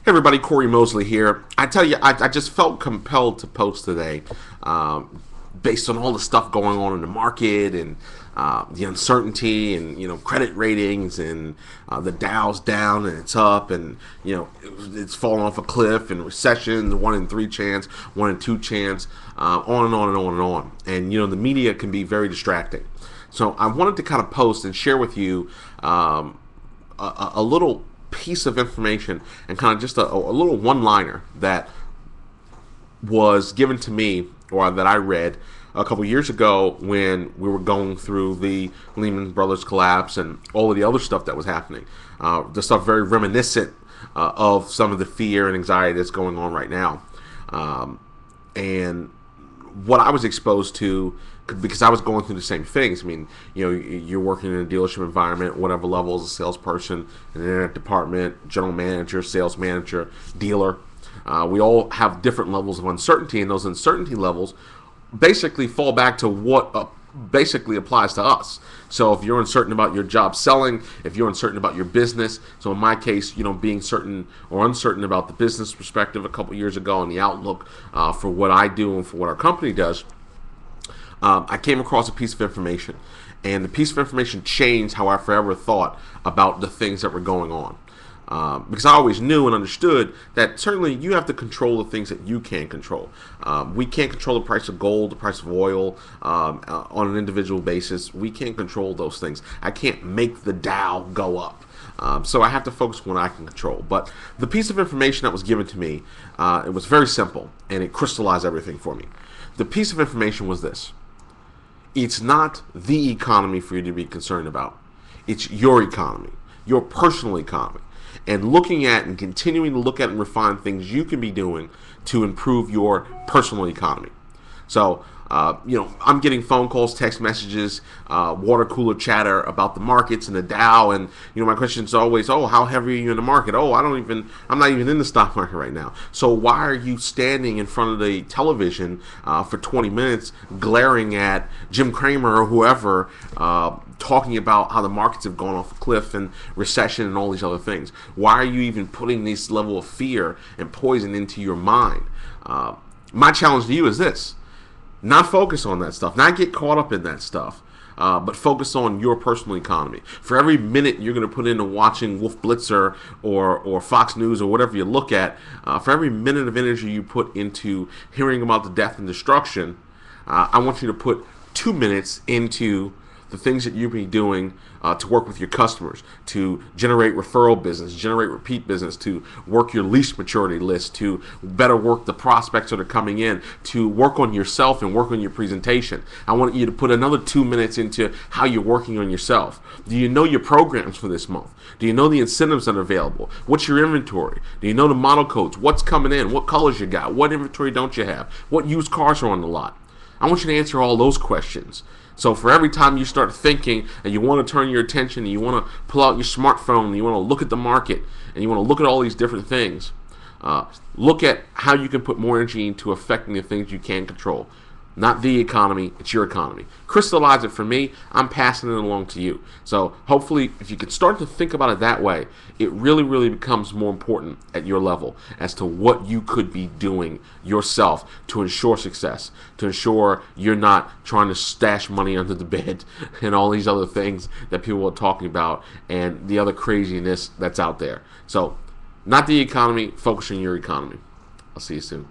Hey everybody, Cory Mosley here. I tell you, I just felt compelled to post today based on all the stuff going on in the market and the uncertainty and credit ratings and the Dow's down and it's up and it's falling off a cliff and recessions, 1 in 3 chance, 1 in 2 chance, on and on and on and on. And the media can be very distracting. So I wanted to kind of post and share with you a little piece of information and kind of just a little one-liner that was given to me or that I read a couple years ago when we were going through the Lehman Brothers collapse and all of the other stuff that was happening. The stuff very reminiscent of some of the fear and anxiety that's going on right now. And what I was exposed to, because I was going through the same things. I mean, you're working in a dealership environment, whatever level, as a salesperson, an internet department, general manager, sales manager, dealer. We all have different levels of uncertainty, and those uncertainty levels basically fall back to what basically applies to us. So if you're uncertain about your job selling, if you're uncertain about your business, so in my case, being certain or uncertain about the business perspective a couple years ago and the outlook for what I do and for what our company does, I came across a piece of information, and the piece of information changed how I forever thought about the things that were going on. Because I always knew and understood that certainly you have to control the things that you can control. We can't control the price of gold, the price of oil on an individual basis. We can't control those things. I can't make the Dow go up. So I have to focus on what I can control. But the piece of information that was given to me, it was very simple, and it crystallized everything for me. The piece of information was this. It's not the economy for you to be concerned about. It's your economy, your personal economy. And looking at and continuing to look at and refine things you can be doing to improve your personal economy. So, I'm getting phone calls, text messages, water cooler chatter about the markets and the Dow. And, my question is always, oh, how heavy are you in the market? Oh, I'm not even in the stock market right now. So why are you standing in front of the television for 20 minutes glaring at Jim Cramer or whoever talking about how the markets have gone off a cliff and recession and all these other things? Why are you even putting this level of fear and poison into your mind? My challenge to you is this. Not focus on that stuff, not get caught up in that stuff, but focus on your personal economy. For every minute you're going to put into watching Wolf Blitzer or Fox News or whatever you look at, for every minute of energy you put into hearing about the death and destruction, I want you to put 2 minutes into the things that you'll be doing to work with your customers, to generate referral business, generate repeat business, to work your lease maturity list, to better work the prospects that are coming in, to work on yourself and work on your presentation. I want you to put another 2 minutes into how you're working on yourself. Do you know your programs for this month? Do you know the incentives that are available? What's your inventory? Do you know the model codes? What's coming in? What colors you got? What inventory don't you have? What used cars are on the lot? I want you to answer all those questions. So for every time you start thinking and you want to turn your attention and you want to pull out your smartphone and you want to look at the market and you want to look at all these different things, look at how you can put more energy into affecting the things you can control. Not the economy, it's your economy. Crystallize it for me, I'm passing it along to you. So hopefully if you could start to think about it that way, it really, really becomes more important at your level as to what you could be doing yourself to ensure success, to ensure you're not trying to stash money under the bed and all these other things that people are talking about and the other craziness that's out there. So not the economy, focus on your economy. I'll see you soon.